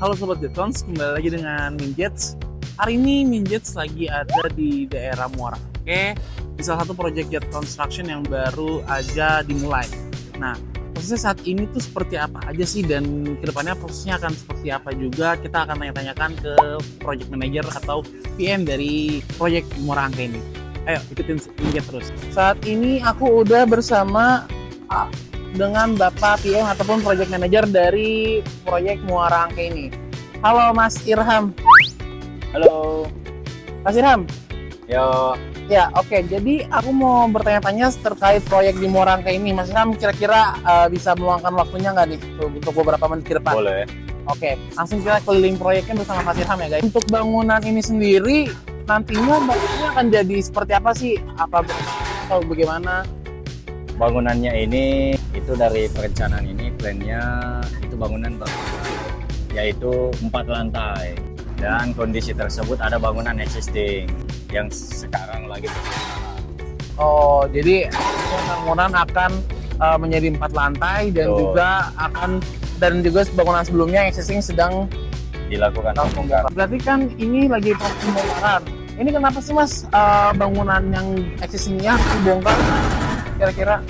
Halo Sobat Jetons, kembali lagi dengan Minjets. Hari ini Minjets lagi ada di daerah Muara Angke, di salah satu proyek jet construction yang baru aja dimulai. Nah, prosesnya saat ini tuh seperti apa aja sih, dan kedepannya prosesnya akan seperti apa juga, kita akan tanya-tanyakan ke project manager atau PM dari proyek Muara Angke ini. Ayo ikutin Minjets terus. Saat ini aku udah bersama dengan Bapak PM ataupun project manager dari proyek Muara Angke ini. Halo Mas Irham. Halo. Mas Irham. Yo. Ya, oke. Jadi aku mau bertanya-tanya terkait proyek di Muara Angke ini. Mas Irham kira-kira bisa meluangkan waktunya nggak nih untuk beberapa menit ke depan? Boleh. Oke, langsung kita keliling proyeknya bersama Mas Irham ya guys. Untuk bangunan ini sendiri nantinya bangunannya akan jadi seperti apa sih? Apa atau bagaimana? Bangunannya ini itu dari perencanaan ini, plannya itu bangunan yaitu 4 lantai, dan kondisi tersebut ada bangunan existing yang sekarang lagi berjalan. Oh, jadi bangunan akan menjadi 4 lantai dan juga bangunan sebelumnya existing sedang dilakukan pembongkaran. Berarti kan ini lagi pembongkaran. Ini kenapa sih Mas bangunan yang existingnya dibongkar? Kira-kira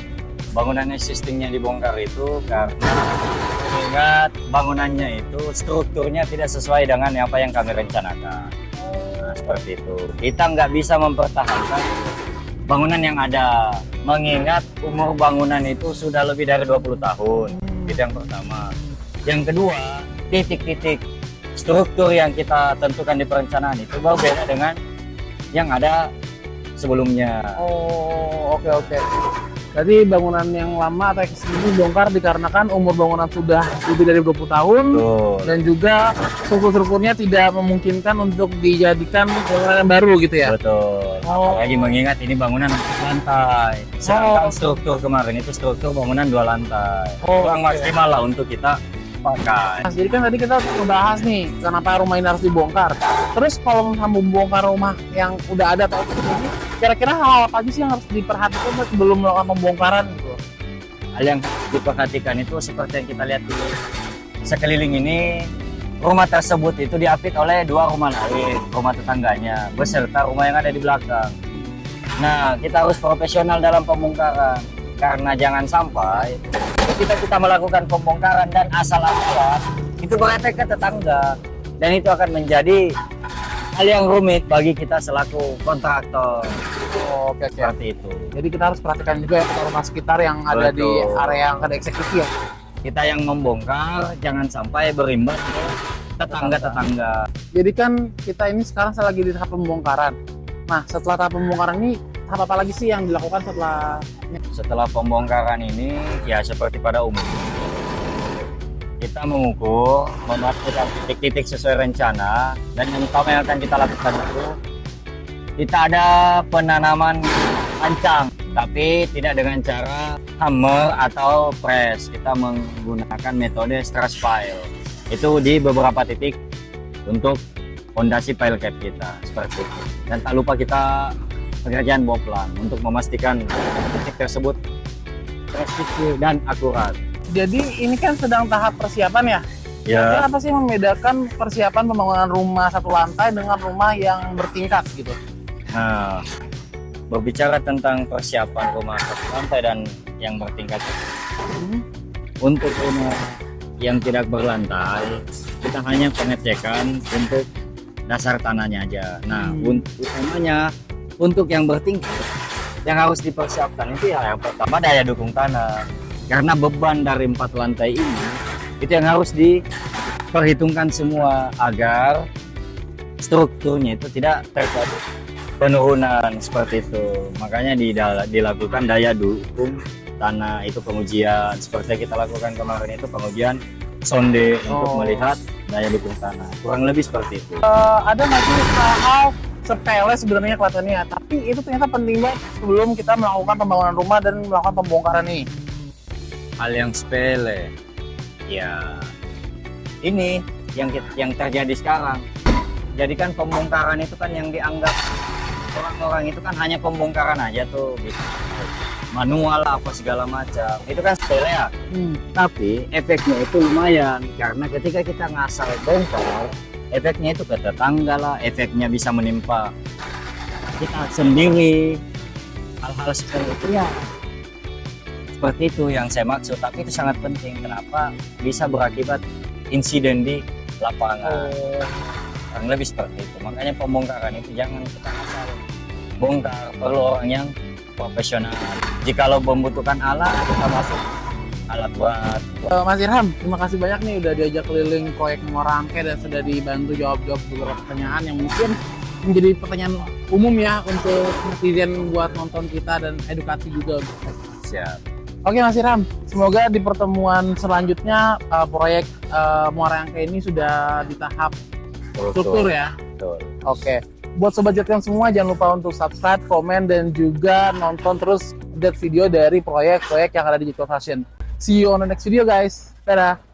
bangunan existingnya dibongkar itu karena mengingat bangunannya itu strukturnya tidak sesuai dengan apa yang kami rencanakan. Nah, seperti itu. Kita nggak bisa mempertahankan bangunan yang ada, mengingat umur bangunan itu sudah lebih dari 20 tahun. Itu yang pertama. Yang kedua, titik-titik struktur yang kita tentukan di perencanaan itu berbeda dengan yang ada sebelumnya. Oh, oke. Jadi bangunan yang lama atau existing ini dibongkar dikarenakan umur bangunan sudah lebih dari 20 tahun. Betul. Dan juga strukturnya tidak memungkinkan untuk dijadikan bangunan yang baru gitu ya. Betul. Apalagi mengingat ini bangunan 4 lantai. Sedangkan struktur kemarin itu struktur bangunan 2 lantai. Kurang maksimal lah untuk kita pakai. Mas, jadi kan tadi kita membahas nih kenapa rumah ini harus dibongkar. Terus kalau misalnya membongkar rumah yang udah ada atau ini, kira-kira hal apa aja sih yang harus diperhatikan sebelum melakukan pembongkaran gitu? Hal yang diperhatikan itu seperti yang kita lihat di sekeliling ini, rumah tersebut itu diapit oleh 2 rumah lain, rumah tetangganya, beserta rumah yang ada di belakang. Nah, kita harus profesional dalam pembongkaran, karena jangan sampai kita melakukan pembongkaran dan asal-asalan itu berefek ke tetangga, dan itu akan menjadi hal yang rumit bagi kita selaku kontraktor. Oke. Seperti itu. Jadi kita harus perhatikan juga ya rumah sekitar yang ada di area yang ada eksekusi ya. Kita yang membongkar jangan sampai berimbas ke tetangga-tetangga. Jadi kan kita ini sekarang lagi di tahap pembongkaran. Nah, setelah tahap pembongkaran ini, tahap apa lagi sih yang dilakukan setelah pembongkaran ini? Ya seperti pada umumnya, kita mengukur, memastikan titik-titik sesuai rencana, dan yang utama yang akan kita lakukan itu kita ada penanaman pancang, tapi tidak dengan cara hammer atau press. Kita menggunakan metode stress pile. Itu di beberapa titik untuk fondasi pile cap kita, seperti itu. Dan tak lupa kita pekerjaan boplan untuk memastikan titik tersebut presisi dan akurat. Jadi ini kan sedang tahap persiapan ya? Ya. Apa sih yang membedakan persiapan pembangunan rumah 1 lantai dengan rumah yang bertingkat gitu? Nah, berbicara tentang persiapan rumah 1 lantai dan yang bertingkat, untuk rumah yang tidak berlantai, kita hanya pengecekan untuk dasar tanahnya aja. Nah, utamanya untuk yang bertingkat, yang harus dipersiapkan itu ya yang pertama daya dukung tanah. Karena beban dari 4 lantai ini, itu yang harus diperhitungkan semua agar strukturnya itu tidak terjadi penurunan seperti itu. Makanya dilakukan daya dukung tanah, itu pengujian seperti yang kita lakukan kemarin, itu pengujian sonde untuk melihat daya dukung tanah. Kurang lebih seperti itu. Ada nggak sih hal sepele sebenarnya kelihatannya, tapi itu ternyata penting banget sebelum kita melakukan pembangunan rumah dan melakukan pembongkaran ini? Hal yang sepele, ya ini yang terjadi sekarang. Jadi kan pembongkaran itu kan yang dianggap orang-orang itu kan hanya pembongkaran aja tuh gitu. manual apa segala macam. Itu kan sepele ya. Tapi efeknya itu lumayan karena ketika kita ngasal bongkar, efeknya itu ke tetangga lah, efeknya bisa menimpa kita sendiri. Hal-hal seperti itu ya. Seperti itu yang saya maksud, tapi itu sangat penting. Kenapa? Bisa berakibat insiden di lapangan. Kurang lebih seperti itu. Makanya pembongkaran itu jangan kita asal bongkar, perlu orang yang profesional. Jikalau membutuhkan alat, kita masuk alat buat. Mas Irham, terima kasih banyak nih udah diajak keliling proyek Muara Angke dan sudah dibantu jawab-jawab beberapa pertanyaan yang mungkin menjadi pertanyaan umum ya untuk netizen buat nonton kita dan edukasi juga. Siap. Oke Mas Irham, semoga di pertemuan selanjutnya proyek Muara Angke ini sudah di tahap struktur ya. Betul. Oke. Buat Sobat Jetcon semua, jangan lupa untuk subscribe, komen, dan juga nonton terus update video dari proyek-proyek yang ada di Jetcon Fashion. See you on the next video guys. Dadah.